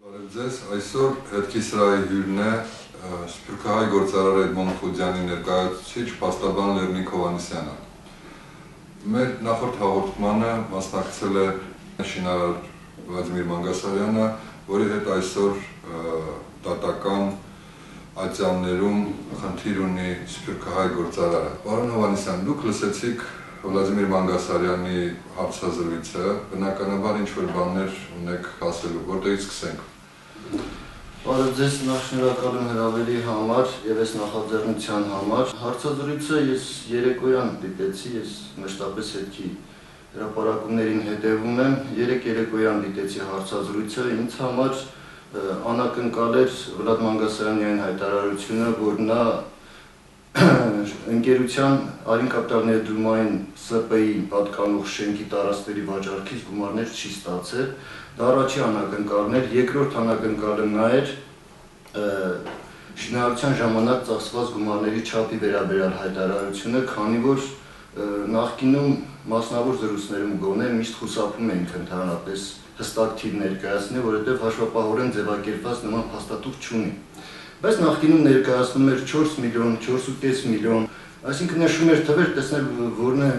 Ձեզ այսօր հետքի սրահի հյուրն է Սփյուռքահայ գործարար Էդմոնդ Խուդյանի ներկայացուցիչ փաստաբան Լեռնիկ Հովհաննիսյանը։ Մեր նախորդ հաղորդմանը մասնակցել է շինարար Վլադիմիր Մանգասարյանը, որի հետ այսօր դատական ատյաններում խնդիր ունի Սփյուռքահայ գործարարը։ Պարոն Հովհաննիսյան, դուք լսեցիք Վլադիմիր Մանգասարյանի հարցազրույցը, բնականաբար ինչ-որ բաներ ունեք ասելու, որտեղից սկսենք։ Բարև ձեզ, նախ շնորհակալ եմ հրավերի համար եւ այս նախաձեռնության համար։ Հարցազրույցը ես երեկոյան դիտեցի, ես մշտապես հետքի հրապարակումներին հետևում եմ։ Երեք երեկոյան դիտեցի հարցազրույցը, ինձ համար անակնկալ էր Վլադ Մանգասարյանի այն հայտարարությունը, որ նա ընկերության Արին կապիտալ ներդրումային ՍՊ-ի պատկանող շենքի տարածքների վաճառքից գումարներ չի ստացել։ Դա առաջի անակնկալն էր, երկրորդ անակնկալը նա էր շինարարության ժամանակ ծախսված գումարների չափի վերաբերյալ հայտարարությունը, քանի որ նախկինում մասնավոր զրույցներում գոնե միշտ խուսափում էինք ընդհանրապես հստակ թիվ ներկայացնել, որովհետև հաշվապահորեն ձևակերպված նման փաստաթուղթ չունի։ Բայց նախկինում ներկայացնում էր 4 միլիոն, 4.5 միլիոն, այսինքն նշում էր թվեր, տեսնել որն է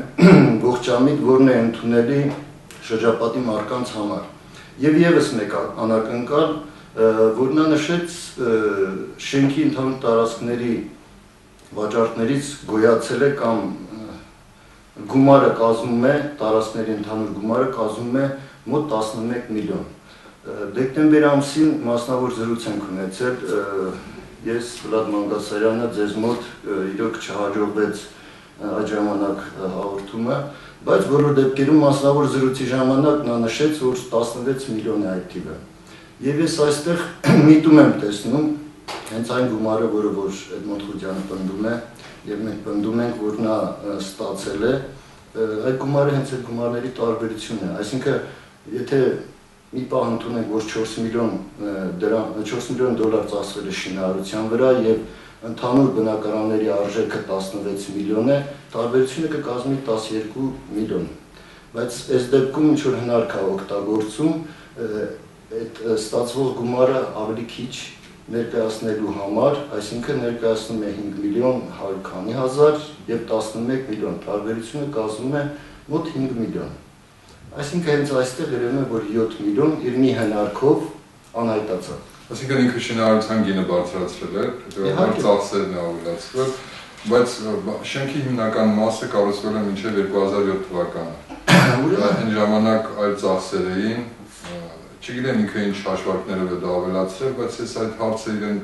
ողջամիտ, որն է ընդունելի շրջապատի մարդկանց համար։ Եվ եւս մեկ անակնկալ, որ նա նշեց շենքի ընդհանուր տարածքների վաճառքներից գոյացել է կամ գումարը կազմում է, տարածքների ընդհանուր գումարը կազմում է մոտ 11 միլիոն։ Դեկտեմբեր ամսին մասնավոր զրույց ենք ունեցել, ես Վլադ Մանգասարյանը ձեզ մոտ իրոք չհաջողվեց այդ ժամանակ հաղորդումը, բայց բոլոր դեպքերում մասնավոր զրույցի ժամանակ նա նշեց, որ 16 միլիոն է այդ թիվը։ Եվ ես այստեղ միտում եմ տեսնում հենց այն գումարը, որը որ Էդմոնդ Խուդյանը պնդում է, եւ մենք պնդում ենք, որ նա ստացել է, այդ գումարը հենց այդ գումարների տարբերությունն է, այսինքն եթե մի պահ ընդունենք, որ 4 միլիոն դոլար ծախսվել է շինարարության վրա եւ ընդհանուր բնակարանների արժեքը 16 միլիոն է, տարբերությունը կկազմի 12 միլիոն։ Բայց այս դեպքում ինչ որ հնար կա օգտագործում այդ ստացվող գումարը ավելի քիչ ներկայացնելու համար, այսինքն ներկայացնում է 5 միլիոն 100 քանի հազար եւ 11 միլիոն, տարբերությունը կազմում է մոտ 5 միլիոն։ Այսինքն հենց այստեղ երևում է, որ 7 միլիոն իր մի հնարքով անհայտացավ։ Այսինքն ինքը շինարարության գինը բարձրացրել է, հետո ծախսերն է ավելացրել, բայց շենքի հիմնական մասը կառուցվել է մինչև 2007 թվականը։ Այն ժամանակ այլ ծախսեր էին, չգիտեմ ինքը ինչ հաշվարկներով է դա ավելացրել, բայց ես այդ հարցը իրեն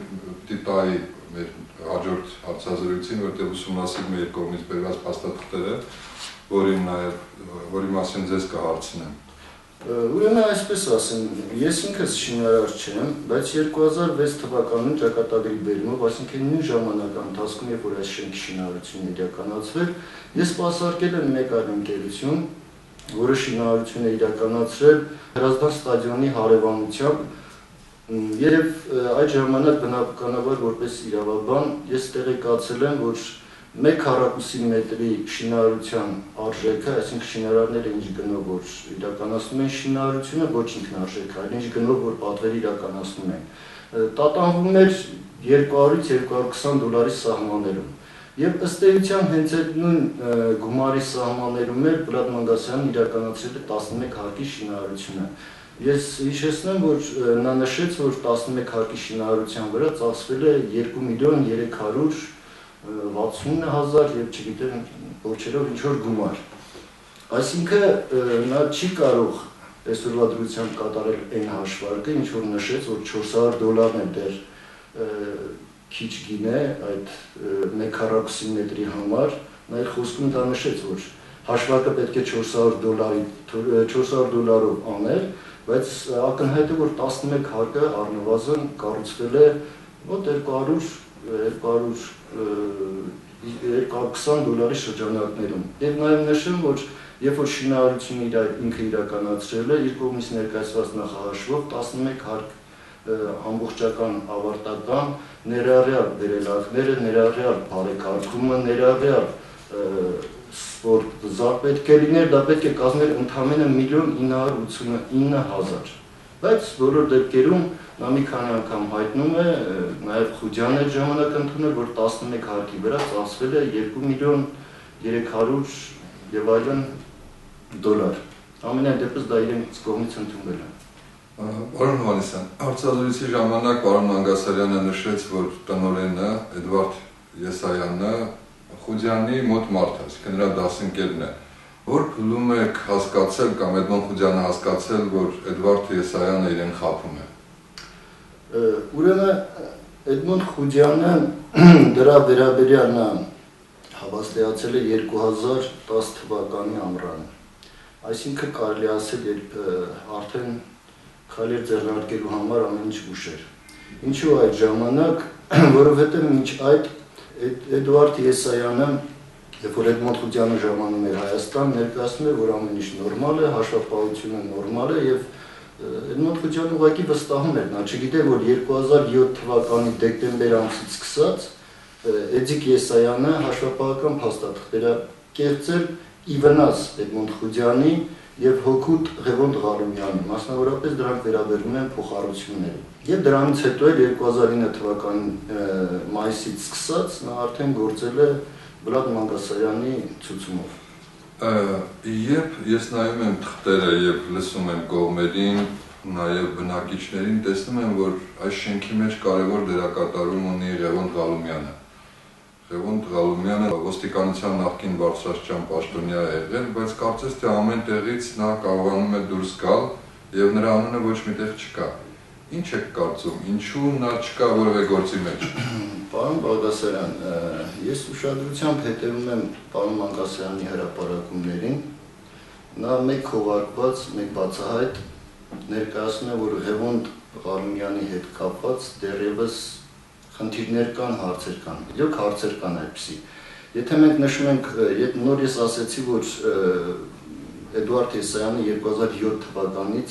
պիտի տայի մեր հաջորդ հարցազրույցին, որտեղ ուսումնասիրում է երկկողմից բերված փաստաթղթերը, որի մասին ձեզ կհարցնեմ։ Ուրեմն այսպես ասեմ, ես ինքս շինարար չեմ, բայց 2006 թվականին ճակատագրի բերումով, այսինքն նույն ժամանակի ընթացքում, երբ որ այս շենքի շինարարությունն իրականացվել, ես սպասարկել եմ մեկ այլ ընկերություն, որը շինարարություն է իրականացրել Հրազդան ստադիոնի հարևանությամբ, եւ այդ ժամանակ բնականաբար որպես իրավաբան ես տեղեկացել եմ, որ 1 քառակուսի մետրի շինարարության արժեքը, այսինքն շինարարները ինչ գնով որ իրականացնում են շինարարությունը, ոչ ինքնարժեք, այլ ինչ գնով որ պատվեր իրականացնում են, տատանվում էր 200-ից 220 դոլարի սահմաններում։ Եվ ըստ էության հենց այդ նույն գումարի սահմաններում էր Վլադ Մանգասարյանն իրականացրել է 11 հարկի շինարարությունը։ Ես հիշեցնեմ, որ նա նշեց, որ 11 հարկի շինարարության վրա ծախսվել է 2 միլիոն 360 հազար եւ չգիտեմ ոչերով ինչ որ գումար։ Այսինքն նա չի կարող այսօրվա դրությամբ կատարել այն հաշվարկը, ինչ որ նշեց, որ 400 դոլարն է դեռ քիչ գին է այդ 1 քառակուսի մետրի համար, նա իր խոսքում դա նշեց, որ հաշվարկը պետք է 400 դոլարով անել, բայց ակնհայտ է, որ 11 հարկը առնվազն կառուցվել է մոտ 220 դոլարի շրջանակներում։ Եվ նաև նշեմ, որ երբ որ շինարարությունը ինքը իրականացրել է, իր կողմից ներկայացված նախահաշվով 11 հարկ ամբողջական ավարտական ներառյալ վերելակները, ներառյալ բարեկարգումը, ներառյալ սպորտ զար պետք է լիներ, դա պետք է կազմեր ընդամենը 1.989.000 Բայց բոլոր դեպքերում նա մի քանի անգամ հայտնում է, նաև Խուջյանն այդ ժամանակ ընդունել, որ 11 հարկի վրա ծախսվել է 2.300.000 եւ այլն դոլար։ Ամենայն դեպս դա իրենց կողմից ընդունվել է։ Պարոն Հովհաննիսյան, հարցազրույցի ժամանակ պարոն Մանգասարյանը նշեց, որ տնօրենը Էդվարդ Եսայանը Խուջյանի մոտ մարդ է, այսինքն նրա դասընկերն է, որ փուլում եք հասկացել կամ Էդմոն Խուջյանը հասկացել, որ Էդվարդ Եսայանը իրեն խաբում է։ Ուրեմն Էդմոն Խուջյանը դրա վերաբերյալ նա հավաստիացել է 2010 թվականի ամռանը։ Այսինքն կարելի ասել, երբ արդեն քայլեր ձեռնարկելու համար ամեն ինչ ուշ էր։ Ինչու այդ ժամանակ, որովհետև մինչ այդ Էդվարդ Եսայանը, երբ որ Էդմոն Խուջյանը ժամանում էր Հայաստան, ներկայացնում էր, որ ամեն ինչ նորմալ է, հաշվապահությունը նորմալ է եւ Էդմոն Խուջյանը ուղղակի վստահում էր, նա չգիտեր, որ 2007 թվականի դեկտեմբեր ամսից սկսած Էդիկ Եսայանը հաշվապահական փաստաթղթեր է կեղծել ի վնաս Էդմոն Խուջյանի եւ հօգուտ Ղևոնդ Ղալումյանի, մասնավորապես դրանք վերաբերում են փոխառություններին։ Եվ դրանից հետո էլ 2009 թվականի մայիսից սկսած նա արդեն գործել է Վլադ Մանգասարյանի ցուցումով։ Երբ ես նայում եմ թղթերը եւ լսում եմ կողմերին, նաեւ բնակիչներին, տեսնում եմ, որ այս շենքի մեջ կարևոր դերակատարում ունի Ղևոնդ Ղալումյանը։ Ղևոնդ Ղալումյանը ոստիկանության նախկին բարձրաստիճան պաշտոնյա է եղել, բայց կարծես թե ամեն տեղից նա կարողանում է դուրս գալ եւ նրա անունը ոչ միտեղ չկա։ Ինչ եք կարծում, ինչու նա չկա որևէ գործի մեջ։ Պարոն Բաղդասարյան, ես ուշադրությամբ հետևում եմ պարոն Մանգասարյանի հրապարակումներին։ Նա մեկ քողարկված, մեկ բացահայտ ներկայացնում է, որ Ղևոնդ Ղալումյանի հետ կապված դեռևս խնդիրներ կան, հարցեր կան։ Իրոք հարցեր կան այդպիսի։ Եթե մենք նշում ենք, նոր ես ասացի, որ Էդվարդ Եսայանը 2007 թվականից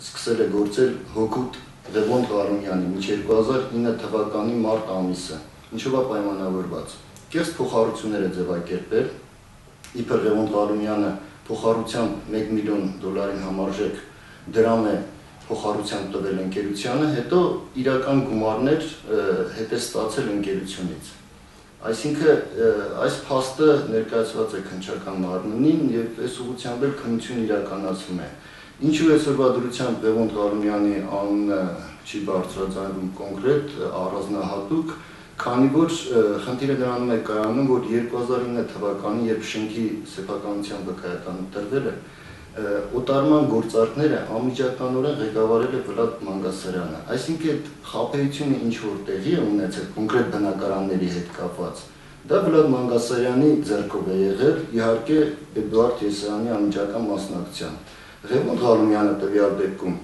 սկսել է գործել հօգուտ Ղևոնդ Ղալումյանի, մինչև 2009 թվականի մարտ ամիսը, ինչով է պայմանավորված։ Կեղծ փոխառություններ է ձևակերպել, իբր Ղևոնդ Ղալումյանը փոխառությամբ $1 միլիոն համարժեք դրամ է փոխառությամբ տվել ընկերությանը, հետո իրական գումարներ հետ է ստացել ընկերությունից։ Այսինքն այս փաստը ներկայացված է քննչական մարմնին եւ այս ուղղությամբ էլ քննություն իրականացվում է։ Ինչու այսօրվա դրությամբ Ղևոնդ Ղալումյանի անունը չի բարձրաձայնվում կոնկրետ, առանձնահատուկ, քանի որ խնդիրը նրանում է կայանում, որ 2009 թվականին, երբ շենքի սեփականության վկայականը տրվել է, օտարման գործարքները անմիջականորեն ղեկավարել է Վլադ Մանգասարյանը։ Այսինքն այդ խաբեությունը ինչ որ տեղի է ունեցել կոնկրետ բնակարանների հետ կապված, դա Վլադ Մանգասարյանի ձեռքով է եղել, իհարկե Էդվարդ Եսայանի անմիջական մասնակցությամբ։ Ղևոնդ Ղալումյանը տվյալ դեպքում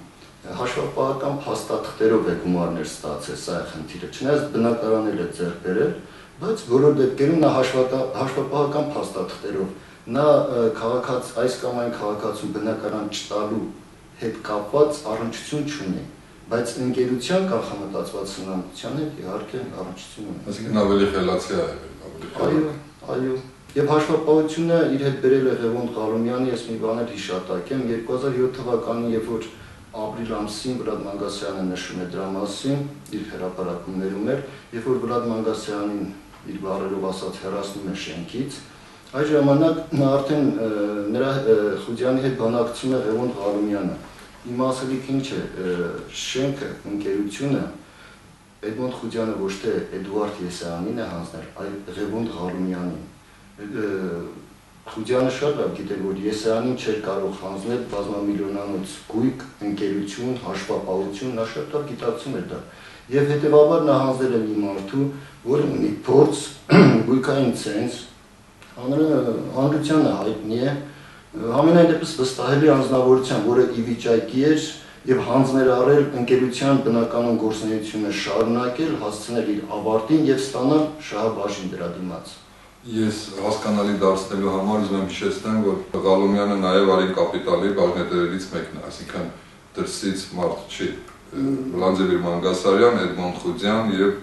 հաշվապահական փաստաթղթերով է գումարներ ստացել, սա է խնդիրը, չնայած բնակարանել է ձեռք բերել, բայց բոլոր դեպքերում նա հաշվապահական փաստաթղթերով նա այս կամ այն քաղաքացու բնակարան չտալու հետ կապված առնչություն չունի, բայց ընկերության կանխամտածված սնանկության հետ իհարկե առնչություն ունի։ Այսինքն ավելի խելացի է եղել։ Այո։ Եվ հաշվապահությունը իր հետ բերել է Ղևոնդ Ղալումյանը, ես մի բան էլ հիշատակեմ, 2007 թվականին, երբ որ ապրիլ ամսին Վլադ Մանգասարյանը նշում է դրա մասին, իր հրապարակումներում էր, երբ որ Վլադ Մանգասարյանին իր բառերով ասած հեռացնում է շենքից, այս ժամանակ նա արդեն նրա Խուջյանի հետ բանակցում է Ղևոնդ Ղալումյանը։ Իմ ասելիքը ինչ է, շենքը, ընկերությունը Էդմոն Խուջյանը ոչ թե Էդվարդ Եսայանին է հանձնել, այլ Ղևոնդ Ղալումյանին։ Խուջյանը շատ լավ գիտեր, որ Եսայանին չէր կարող հանձնել բազմամիլիոնանոց գույք, ընկերություն, հաշվապահություն, նա շատ լավ գիտակցում էր դա։ Եվ հետևաբար նա հանձնել է մի մարդու, որը ունի փորձ, գույքային ցենզ, հանրությանը հայտնի է, ամենայն դեպս վստահելի անձնավորությամբ, որը ի վիճակի էր եւ հանձներ առել ընկերության բնականon գործունեությունը շարունակել, հասցնել իր ավարտին եւ ստանալ շահաբաժին դրա դիմաց։ Ես հասկանալի դարձնելու համար ուզում եմ հիշեցնեմ, որ Ղալումյանը նաեւ Արին կապիտալի բաժնետերերից մեկն է, այսինքն դրսից մարդ չի։ Վլադիմիր Մանգասարյան, Էդմոն Խուջյան եւ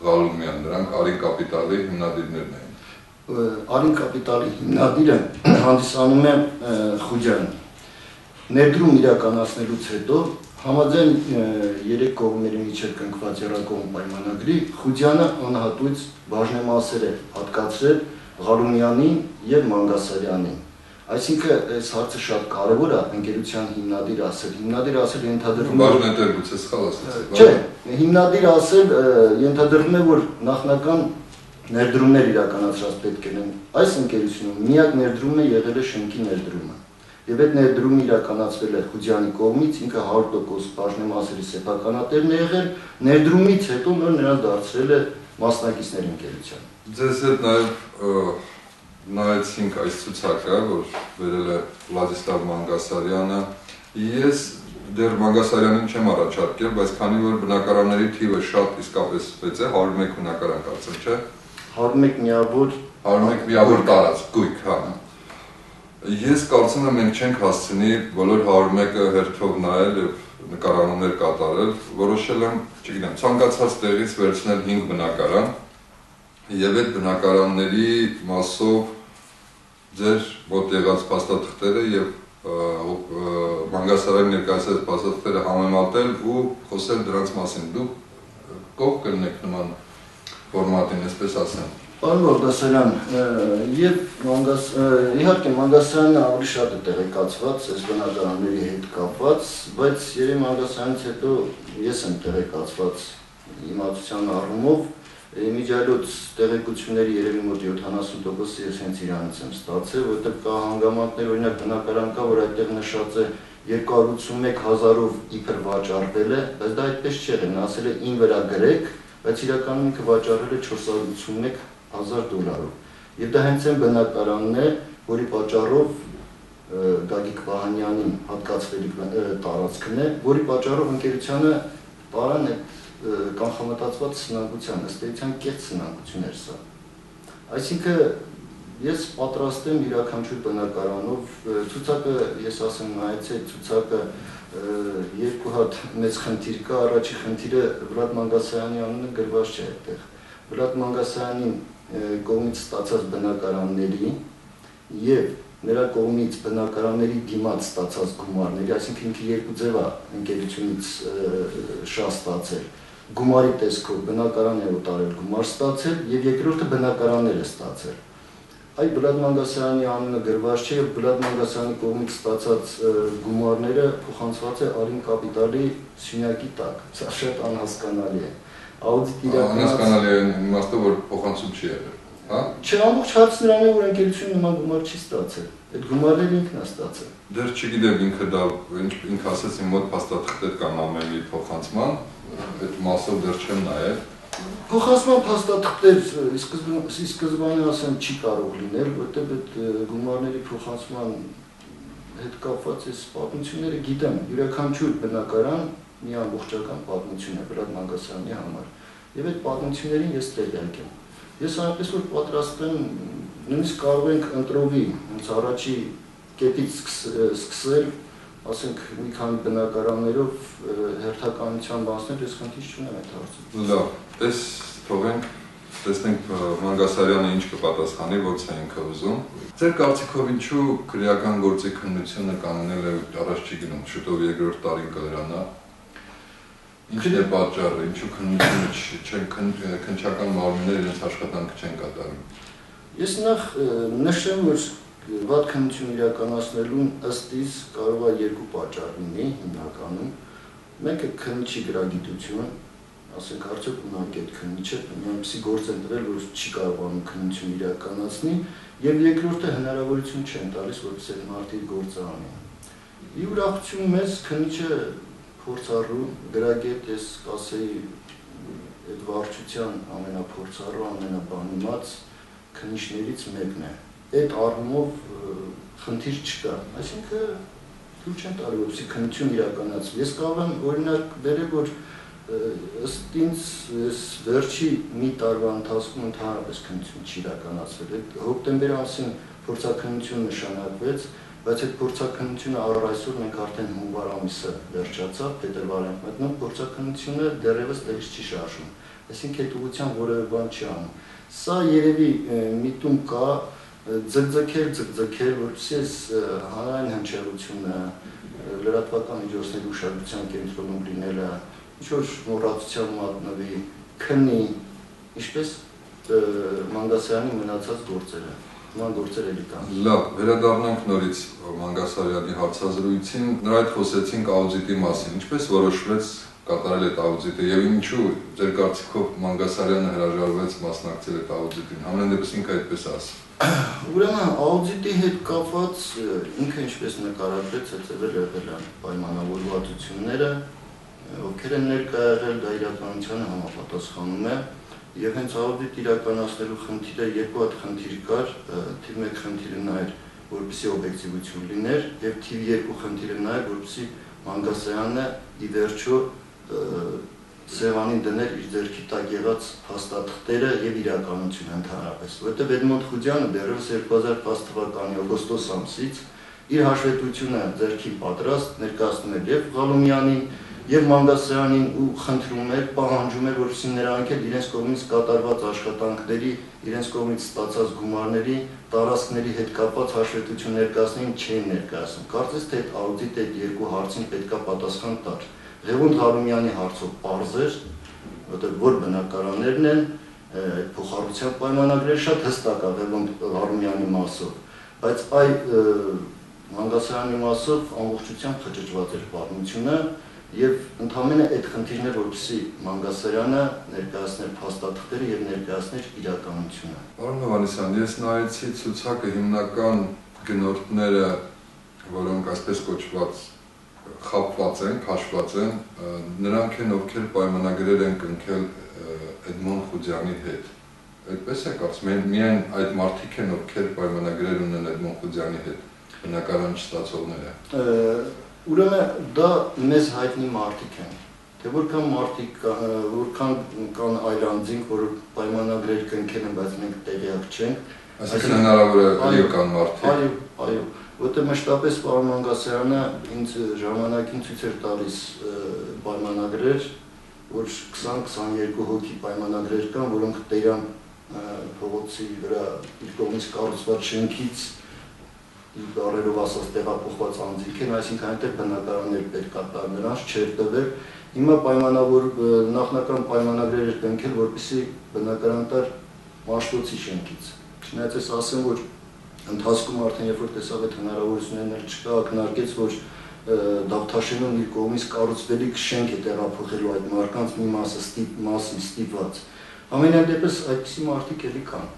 Ղալումյան, նրանք Արին կապիտալի հիմնադիրներն էին։ Արին կապիտալի հիմնադիրը հանդիսանում է Խուջյանը։ Ներդրում իրականացնելուց հետո Համաձայն երեք կողմերի միջև կնքված եռակողմ պայմանագրի Խուդյանը անհատույց բաժնեմասեր է հատկացրել Ղարումյանին եւ Մանգասարյանին։ Այսինքն այս հարցը շատ կարևոր է ընկերության հիմնադիր ասել ենթադրվում է բաժնետեր գուցե սխալ ասացի։ Չէ, հիմնադիր ասել ենթադրվում է որ նախնական ներդրումներ իրականացրած պետք են այս ընկերությունում միակ ներդրումն է եղել է շենքի ներդրումը։ Եվ այդ ներդրումը իրականացվել է Խուդյանի կողմից, ինքը 100% բաժնեմասերի սեփականատերն է եղել, ներդրումից հետո նոր նրան դարձրել է մասնակիցների ընկերության։ Ձեզ հետ նաև նայեցինք այս ցուցակը, որ վերել է Վլադիսլավ Մանգասարյանը։ Ես դեռ Մանգասարյանին չեմ առաջարկել, բայց քանի որ բնակարանների թիվը շատ իսկապես մեծ է, 101 բնակարան կարծեմ, չէ՞։ 101 միավոր տարած գույք, հա։ Ես կարծում եմ մենք չենք հասցնի բոլոր 101-ը հերթով նայել եւ նկարահանումներ կատարել, որոշել եմ, չգիտեմ, ցանկացած տեղից վերցնել 5 բնակարան եւ այդ բնակարանների մասով ձեր մոտ եղած փաստաթղթերը եւ Մանգասարյանի ներկայացրած փաստաթղթերը համեմատել ու խոսել դրանց մասին։ Դուք կողք կլինեք նման ֆորմատին, այսպես ասեմ։ Պարոն Բաղդասարյան, իհարկե Մանգասարյանը ավելի շատ է տեղեկացված այս բնակարանների հետ կապված, բայց երևի Մանգասարյանից հետո ես եմ տեղեկացված իմացության առումով, իմիջիայլոց տեղեկությունների երևի մոտ 70%-ը ես հենց իրանից եմ ստացել, որտեղ կա հանգամանքներ, օրինակ բնակարան կա, որ այդտեղ նշած է 281,000-ով իբր վաճառվել է, բայց դա այդպես չի եղել, նա ասել է ին վրա գրեք, բայց իրականում ինքը վաճառել է 481,000 $-ով։ Եվ դա հենց այն բնակարանն է, որի պատճառով Գագիկ Վահանյանին հատկացվելիք տարածքն է, որի պատճառով ընկերությանը տարան այդ կանխամտածված սնանկության, ըստ էության կեղծ սնանկություն էր սա։ Այսինքն ես պատրաստ եմ յուրաքանչյուր բնակարանով ցուցակը, ես ասեմ նայեցի ցուցակը երկու հատ մեծ խնդիր կա, առաջի խնդիրը Վլադ Մանգասարյանի անունը գրված չէ այդտեղ։ Վլադ Մանգասարյանի կողմից ստացած բնակարանների եւ նրա կողմից բնակարանների դիմաց ստացած գումարների, այսինքն ինքը երկու ձև է ընկերությունից շատ ստացել։ Գումարի տեսքով բնակարան է ուտարել, գումար ստացել եւ երկրորդը բնակարաններ է ստացել։ Այդ Վլադ Մանգասարյանի անունը գրված չէ եւ Վլադ Մանգասարյանի կողմից ստացած գումարները փոխանցված է Արին կապիտալի սյունյակի տակ։ Սա շատ անհասկանալի է։ Աուդիտ անհասկանալի է իմաստով, որ փոխանցում չի եղել, հա։ Չէ, ամբողջ հարցն նրան է, որ ընկերությունը նման գումար չի ստացել։ Այդ գումարները ինքն է ստացել։ Դեռ չգիտեմ ինքը դա ինքը ասաց իմ մոտ փաստաթղթեր կան ամեն մի փոխանցման, այդ մասով դեռ չեմ նայել։ Փոխանցման փաստաթղթեր ի սկզբանե ասեմ չի կարող լինել, որտեղ այդ գումարների փոխանցման հետ կապված այս պատմությունները գիտեմ, յուրաքանչյուր բնակարան մի ամբողջական պատմություն է Վլադ Մանգասարյանի համար, եւ այդ պատմություններին ես տեղյակ եմ։ Ես այնպես որ պատրաստ եմ, նույնիսկ կարող ենք ընտրովի, հենց առաջի կետից սկսել, ասենք մի քանի բնակարաններով հերթականության բացնել, ես խնդիր չունեմ այդ հարցում։ Լավ, այս թողենք, տեսնենք Մանգասարյանը ինչ կպատասխանի, ոնց է ինքը ուզում։ Ձեր կարծիքով ինչու քրեական գործի քննությունը կանգնել է առաջ չի գնում, շուտով երկրորդ տարին կլրանա։ Ինչն է պատճառը, ինչու քննությունը քննչական մարմինները իրենց աշխատանքը չեն կատարում։ Ես նախ նշեմ, որ վատ քննություն իրականացնելուն ըստ իս կարող է երկու պատճառ լինի հիմնականում։ Մեկը քննիչի գրագիտություն, ասենք արդյոք ունակ այդ քննիչը այնպիսի գործ են տվել, որ չի կարողանում քննություն իրականացնի, եւ երկրորդը հնարավորություն չեն տալիս, որպեսզի այդ մարդը իր գործը անի։ Ի ուրախություն մեզ քննիչը փորձառու գրագետ, ես կասեի այդ վարչության ամենափորձառու, ամենաբանիմաց քննիչներից մեկն է։ Այդ առումով խնդիր չկա, այսինքն թույլ չեն տալի, որպեսզի քննություն իրականացվի։ Ես կարող եմ օրինակ բերել, որ ըստ ինձ վերջի մի տարվա ընթացքում ընդհանրապես քննություն չի իրականացվել։ Հոկտեմբեր ամսին փորձաքննություն նշանակվեց, բայց այդ փորձաքննությունը առ այսօր մենք արդեն հունվար ամիսը վերջացավ, փետրվար ենք մտնում, փորձաքննությունը դեռևս տեղից չի շարժվում։ Այսինքն այդ ուղղությամբ որևէ բան չի անում։ Սա երևի միտում կա ձգձգել, որպեսզի այս հանրային հնչեղությունը, լրատվական միջոցների ուշադրության կենտրոնում լինելը, ինչ-որ մոռացության մատնվի, քննի, ինչպես Մանգասարյանի մնացած գործերը, նման գործեր էլի կան։ Լավ, վերադառնանք նորից Մանգասարյանի հարցազրույցին, նրա հետ խոսեցինք աուդիտի մասին, ինչպես որոշվեց կատարել այդ աուդիտը եւ ինչու ձեր կարծիքով Մանգասարյանը հրաժարվեց մասնակցել այդ աուդիտին, ամեն դեպս ինքը այդպես ասի։ Ուրեմն աուդիտի հետ կապված ինքը ինչպես նկարագրեց, ծեծել եղել են պայմանավորվածությունները, ովքեր են ներկա եղել, դա իրականությանը համապատասխանում է, եւ հենց աուդիտ իրականացնելու խնդիրը երկու հատ խնդիր կար, թիվ 1 խնդիրը նա էր, որպեսզի օբյեկտիվություն լիներ, եւ թիվ 2 խնդիրը նա էր, որպեսզի Մանգասարյանը ի վերջո սեղանին դներ իր ձեռքի տակ եղած փաստաթղթերը եւ իրականությունը ընդհանրապես, որովհետեւ Էդմոնդ Խուդյանը դեռևս 2010 թվականի օգոստոս ամսից իր հաշվետվությունը ձեռքին պատրաստ ներկայացնում էր եւ Ղալումյանին եւ Մանգասարյանին ու խնդրում էր, պահանջում էր, որպեսզի նրանք էլ իրենց կողմից կատարված աշխատանքների, իրենց կողմից ստացած գումարների, տարածքների հետ կապված հաշվետվություն ներկայացնեն, չէին ներկայացնում։ Կարծես թե այդ աուդիտը այդ երկու հարցին պետքա պատասխան տար։ Ղևոնդ Ղալումյանի հարցով պարզ էր, որտեղ որ բնակարաններն են, այդ փոխառության պայմանագրերը շատ հստակ է Ղևոնդ Ղալումյանի մասով, բայց այ Մանգասարյանի մասով ամբողջությամբ խճճված էր պատմությունը եւ ընդհանրապես այդ խնդիրն է, որպեսզի Մանգասարյանը ներկայացներ փաստաթղթերը եւ ներկայացներ իրականությունը։ Պարոն Հովհաննիսյան, ես նայեցի ցուցակը հիմնական գնորդները, որոնք այսպես կոչված խաբված են, քաշված են, նրանք են, ովքեր պայմանագրեր են կնքել Էդմոնդ Խուդյանի հետ։ Այդպես է կարծում, միայն այդ մարդիկ են, ովքեր պայմանագրեր ունեն Էդմոնդ Խուդյանի հետ, բնակարան չստացողները։ Ուրեմն դա մեզ հայտնի մարդիկ են, թե որքան մարդիկ որքան կան այլ անձինք, որ պայմանագրեր կնքել են, բայց մենք տեղյակ չենք։ Այսինքն հնարավոր է այո կան մարդիկ։ Այո, որտեղ մշտապես պարոն Մանգասարյանը ինձ ժամանակին ցույց էր տալիս պայմանագրեր, որ 20-22 հոգի պայմանագրեր կան, որոնք Տերյան փողոցի վրա իր կողմից կառուցված շենքից բառերով ասած տեղափոխված անձինք են, այսինքն այնտեղ բնակարաններ պետք է տար նրանց չէր տվել։ Հիմա նախնական պայմանագրեր էր կնքել, որպեսզի բնակարան տար Մաշտոցի շենքից։ Չնայած ես ասեմ, որ ընթացքում արդեն երբ որ տեսավ այդ հնարավորություններն էլ չկա, ակնարկեց, որ Դավթաշենն իր կողմից կառուցվելիք շենք է տեղափոխելու այդ մարդկանց մի մասը ստիպված։ Ամենայն դեպս այդպիսի մարդիկ էլի կան։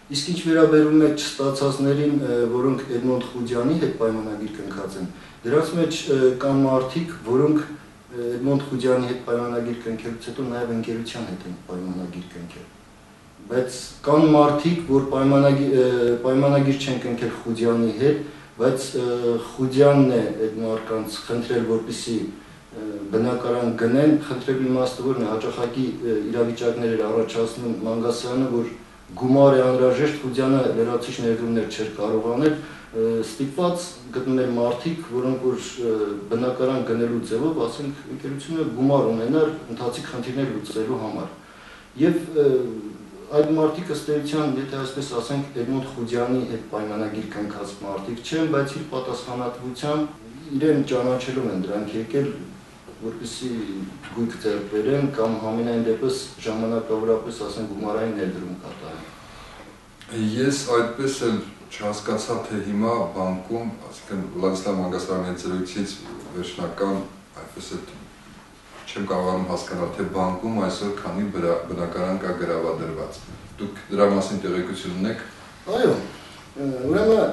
Իսկ ինչ վերաբերում է չստացածներին, որոնք Էդմոնդ Խուդյանի հետ պայմանագիր կնքած են, դրանց մեջ կան մարդիկ, որոնք Էդմոնդ Խուդյանի հետ պայմանագիր կնքելուց հետո նաև ընկերության հետ են պայմանագիր կնքել։ Բայց կան մարդիկ, որ պայմանագիր չեն կնքել Խուդյանի հետ, բայց Խուդյանն է այդ մարդկանց խնդրել, որպեսզի բնակարան գնեն, խնդրելու իմաստը որն է, հաճախակի իրավիճակներ էր առաջացնում Մանգասարյանը, որ գումար է անհրաժեշտ, Խուդյանը լրացուցիչ ներդրումներ չէր կարող անել, ստիպված գտնում են մարդիկ, որոնք որ բնակարան գնելու ձևով, ասենք, ընկերությունը գումար ունենար ընթացիկ խնդիրներ լուծելու համար։ Եվ այդ մարդիկ ըստ էության, եթե այսպես ասենք, Էդմոնդ Խուդյանի հետ պայմանագիր կնքած մարդիկ չեն, բայց իր պատասխանատվությամբ իրեն ճանաչելով են դրանք եկել, որպեսզի գույք ձեռք բերեն կամ համենայն դեպս ժամանակավորապես ասենք գումարային ներդրում կատարեն։ Ես այդպես էլ չհասկացա, թե հիմա բանկում, ասենք Վլադիսլավ Մանգասարյանի հետ զրույցից վերջնական այդպես էլ չեմ կարողանում հասկանալ, թե բանկում այսօր քանի բնակարան կա գրավադրված։ Դուք դրա մասին տեղեկություն ունեք։ Այո, ուրեմն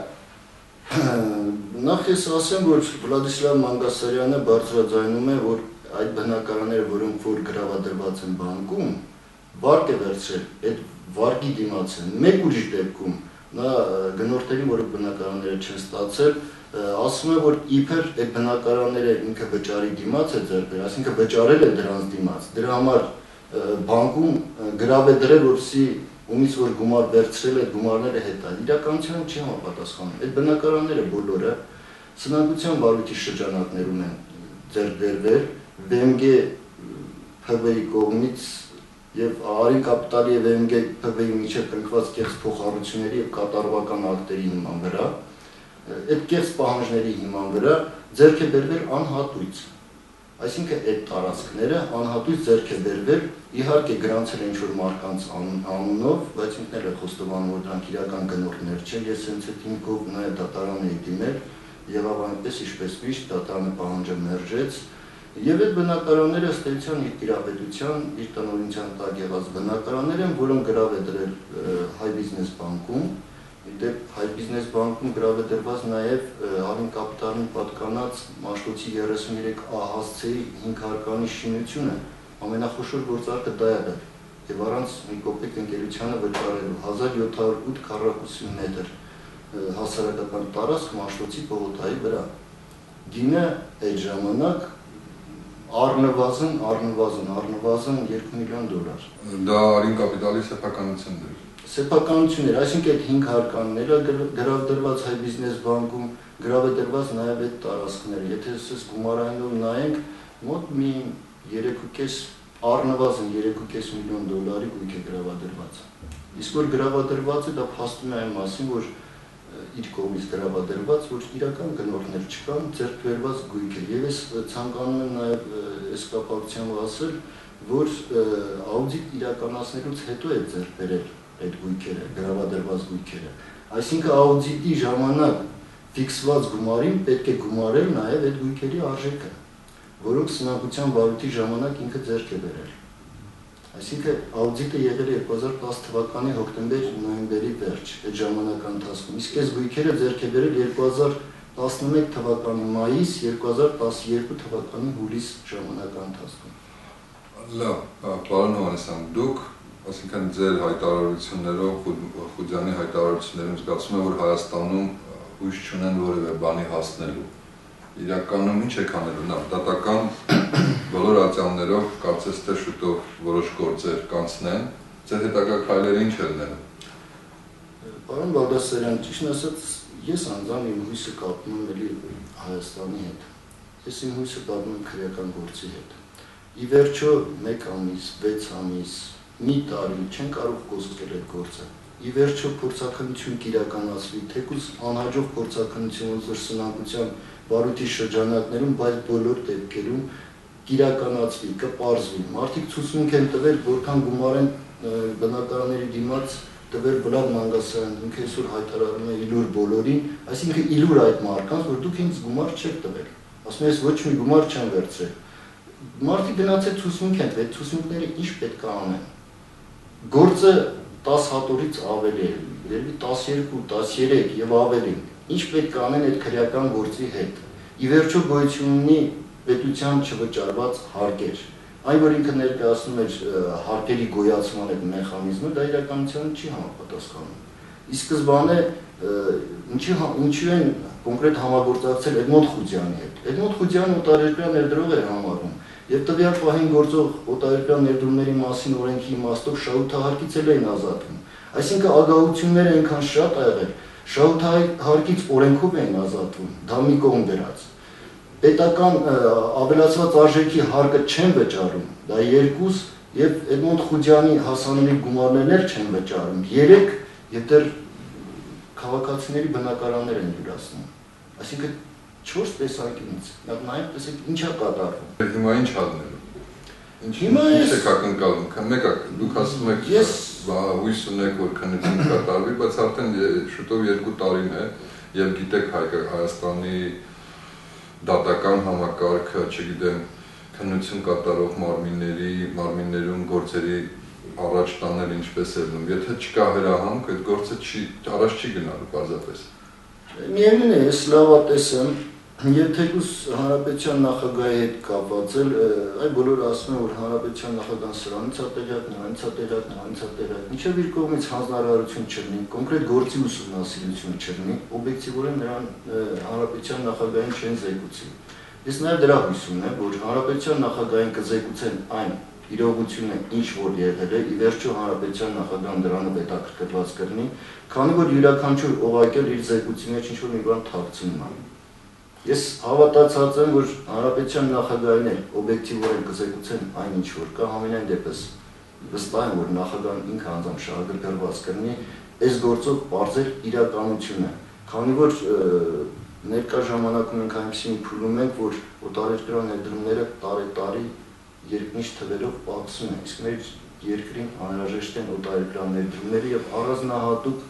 նախ ես ասեմ, որ Վլադիսլավ Մանգասարյանը բարձրաձայնում է, որ այդ բնակարանները, որոնք որ գրավադրված են բանկում, վարկ է վերցրել, այդ վարկի դիմաց են։ Մեկ ուրիշ դեպքում նա գնորդներին, որոնք բնակարանները չեն ստացել, ասում է, որ իբր այդ բնակարանները ինքը վճարի դիմաց է ձեռք բերել, այսինքն վճարել է դրանց դիմաց, դրա համար բանկում գրավ է դրել, որպեսզի ումից որ գումար վերցրել այդ գումարները հետ տալ։ Իրականությանը չի համապատասխանում։ Այդ բնակարանները բոլորը սնանկության վարույթի շրջանակներում են ձեռք բերվել, BMG ՓՎ-ի կողմից եւ Արին կապիտալի եւ MGP-ի միջև կնքված կեղծ փոխառությունների եւ կատարողական ակտերի հիման վրա, այդ կեղծ պահանջների հիման վրա ձեռք է բերվել անհատույց։ Այսինքն այդ տարածքները անհատույց ձեռք է բերվել, իհարկե գրանցել են ինչ-որ մարդկանց անունով, բայց ինքն էլ է խոստովանում, որ դրանք իրական գնորդներ չեն, ես հենց այդ հիմքով նաեւ դատարան էի դիմել, եղավ այնպես, ինչպես միշտ դատարանը պահանջը մերժեց, եւ այդ բնակարանները ըստ էության իր տիրապետության, իր տնօրինության տակ եղած բնակարաններ են, որոնք գրավ է դրել Հայ բիզնես բանկում, դեպ Հայ բիզնես բանկում գրավ է դրված նաեւ Արին կապիտալին պատկանած Մաշտոցի 33A հասցեի 5 հարկանի շինությունը, ամենախոշոր գործարքը դա է, եւ առանց մի կոպեկ ընկերությանը վճարելու 1708 քառակուսի մետր հասարակական տարածք Մաշտոցի պողոտայի վրա։ Գինը այդ ժամանակ առնվազն $2 միլիոն։ Դա Արին կապիտալի սեփականությունն էր։ Սեփականություն էր, այսինքն այդ 5 հարկանները գրավ դրված Հայ բիզնես բանկում, գրավ է դրված նաև այդ տարածքները։ Եթե ասես գումարայինով նայենք, մոտ մի 3.5 առնվազն $3.5 միլիոն գույք է գրավադրված։ Իսկ որ գրավադրված է, դա փաստում է այն մասին, որ իր կողմից գրավադրված, որ իրական գնորդներ չկան, ձեռք բերված գույք է։ Եվ ես ցանկանում եմ նաև այս կապակցությամբ ասել, որ աուդիտ իրականացնելուց հետո է ձեռք բերել այդ գույքերը, գրավադրված գույքերը։ Այսինքն աուդիտի ժամանակ ֆիքսված գումարին պետք է գումարել նաև այդ գույքերի արժեքը, որոնք սնանկության վարույթի ժամանակ ինքը ձեռք է բերել։ Այսինքն աուդիտը եղել է 2010 թվականի հոկտեմբեր-նոյեմբերի վերջ, այդ ժամանակահատվածի ընթացքում։ Իսկ այս գույքերը ձեռք է բերել 2011 թվականի մայիս, 2012 թվականի հուլիս ժամանակահատվածի ընթացքում։ Լավ, պարոն Հովհաննիսյան, դուք, այսինքն ձեր հայտարարություններով, Խուդյանի հայտարարություններում զգացում եմ, որ Հայաստանում հույս չունեն որևէ բանի հասնելու։ Իրականում ինչ եք անելու, դատական բոլոր ատյաններով կարծես թե շուտով որոշ գործեր կանցնեն, ձեր հետագա քայլերը ինչ են։ Պարոն Բաղդասարյան, ճիշտն ասած, ես անձամբ իմ հույսը կապում եմ էլի Հայաստանի հետ։ Ես իմ հույսը կապում եմ քրեական գործի հետ։ Ի վերջո 1 ամիս, 6 ամիս, մի տարի չեն կարող կոստել այդ գործը։ Ի վերջո փորձաքննություն կիրականացվի, թեկուզ անհաջող փորձաքննություն ոնց որ սնանկության վարույթի շրջանակներում, բայց բոլոր դեպքերում կիրականացվի, կպարզվի։ Մարդիկ ցուցմունք են տվել, որքան գումար են բնակարանների դիմաց տվել Վլադ Մանգասարյան, ինքը այսօր հայտարարում է իլուր բոլորին, այսինքն իլուր այդ մարդկանց, որ դուք ինձ գումար չեք տվել։ Ասում ես ոչ մի գումար չեմ վերցրել։ Մարդիկ գնացել ցուցմունք են տվել, ցուցմունքները ինչ պետք է անեն։ Գործը 10 հատորից ավելի է, երևի 12, 13 եւ ավելին։ Ինչ պետք է անեն այդ քրեական գործի հետ։ Ի վերջո գոյություն ունի պետության չվճարված հարկեր։ Այն որ ինքը ներկայացնում էր հարկերի գոյացման այդ մեխանիզմը, դա իրականությանը չի համապատասխանում։ Ի սկզբանե ինչու են կոնկրետ համագործակցել Էդմոնդ Խուդյանի հետ։ Էդմոնդ Խուդյանը օտարերկրյա ներդրող էր համարում, եւ տվյալ պահին գործող օտարերկրյա ներդրումների մասին օրենքի իմաստով շահութահարկից էին ազատվում։ Այսինքն ագահությունները այնքան շատ ա եղել, շահութահարկից օրենքով էին ազատվում, դա մի կողմ դրած։ Պետական ավելացված արժեքի հարկը չեն վճարում, դա 2, եւ Էդմոնդ Խուդյանի հասանելի գումարներն էլ չեն վճարում, 3, եւ դեռ քաղաքացիների բնակարաններ են յուրացնում։ Այսինքն 4 տեսանկյունից, նայեք, տեսեք ինչա կատարվում։ Հիմա ինչ անելու։ Հիմա ինչ եք ակնկալում, մեկը դուք ասում եք հույս ունեք, որ քննություն կատարվի, բայց արդեն շուտով 2 տարին է եւ գիտեք Հայաստանի դատական համակարգը, չգիտեմ, քննություն կատարող մարմիններում գործերի առաջ տանել ինչպես է լինում։ Եթե չկա հրահանգ, այդ գործը առաջ չի գնալու պարզապես։ Միևնույն է, ես լավատես եմ, եւ թեկուզ հանրապետության նախագահի հետ կապված էլ, այ բոլորը ասում են, որ հանրապետության նախագահան սրանից է տեղյակն, այնից է տեղյակն, այնից է տեղյակն, մինչեւ իր կողմից հանձնարարություն չլինի, կոնկրետ գործի ուսումնասիրություն չլինի, օբյեկտիվորեն նրան հանրապետության նախագահին չեն զեկուցի։ Ես նաեւ դրա հույս ունեմ, որ հանրապետության նախագահին կզեկուցեն այն իրողությունը ինչ որ եղել է, ի վերջո հանրապետության նախագահան դրանով հետաքրքրված կլինի, քանի որ յուրաքանչյուր օղակել իր զեկույցի մեջ ինչ որ մի բան թաքցնում է։ Ես հավատացած եմ, որ հանրապետության նախագահին էլ օբյեկտիվորեն կզեկուցեն այն ինչ որ կա, համենայն դեպս վստահ եմ, որ նախագահն ինքը անձամբ շահագրգռված կլինի այս գործով բարձր իրականությունը, քանի որ ներկա ժամանակում մենք այնպեսին փուլում ենք, որ օտարերկրյա ներդրումները տարի երկնիշ թվերով պակասում են, իսկ մեր երկրին անհրաժեշտ են օտարերկրյա ներդրումները եւ առանձնահատուկ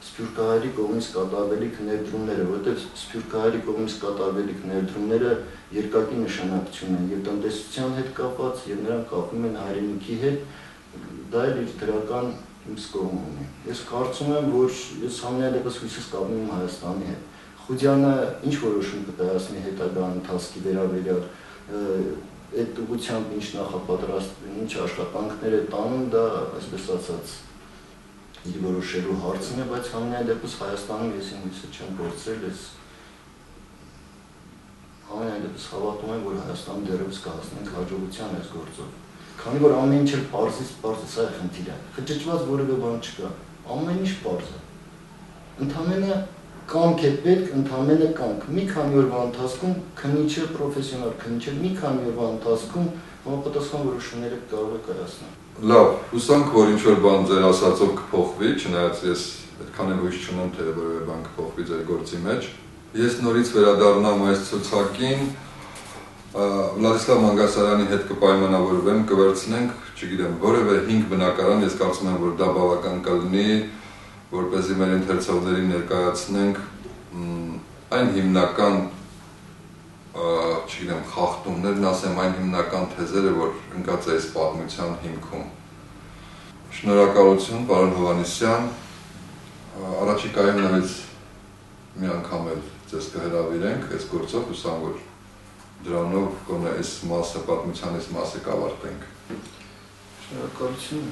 սփյուռքահայերի կողմից կատարվելիք ներդրումները, որովհետև սփյուռքահայերի կողմից կատարվելիք ներդրումները երկակի նշանակություն են եւ տնտեսության հետ կապված եւ նրանք կապվում են հայրենիքի հետ, դա էլ իր դրական իմս կողմ ունի։ Ես կարծում եմ, որ ես համենայնդեպս հույսս կապում եմ Հայաստանի հետ։ Խուդյանը ինչ որոշում կկայացնի հետագա ընթացքի վերաբերյալ, այդ ուղղությամբ ինչ նախապատրաստ, ինչ աշխատանքներ է տանում, դա այսպես ասած իր որոշելու հարցն է, բայց համենայնդեպս Հայաստանում ես հույսը չեմ կորցրել, ես համենայնդեպս հավատում եմ, որ Հայաստանը դեռևս կհասնենք հաջողության այս գործով։ Քանի որ ամեն ինչ էլ պարզից սա է խնդիրը, խճճված որևէ բան չկա, ամեն ինչ պարզ է։ Ընդամենը կամք է պետք, ընդամենը կամք։ Մի քանի օրվա ընթացքում քննիչը, պրոֆեսիոնալ քննիչը մի քանի օրվա ընթացքում համապատասխան որոշումները կարող է կայացնել։ Լավ, հուսանք, որ ինչ-որ բան ձեր ասածով կփոխվի, չնայած ես այդքան էլ հույս չունեմ, թե որևէ բան կփոխվի ձեր գործի մեջ։ Ես նորից վերադառնամ այս ցուցակին, Վլադիսլավ Մանգասարյանի հետ կպայմանավորվեմ, կվերցնենք, չգիտեմ, որևէ 5 բնակարան, ես կարծում եմ, որ դա բավական կլինի, որպեսզի մեր ընթերցողներին ներկայացնենք այն հիմնական, չգիտեմ, խախտումներն, ասեմ, այն հիմնական թեզերը, որ ընկած է այս պատմության հիմքում։ Շնորհակալություն, պարոն Հովհաննիսյան, առաջիկայում նորից մի անգամ էլ ձեզ կհրավիրենք այս գործով, հուսամ, որ դրանով գոնե այս մասը, պատմության այս մասը կավարտենք։ Շնորհակալություն։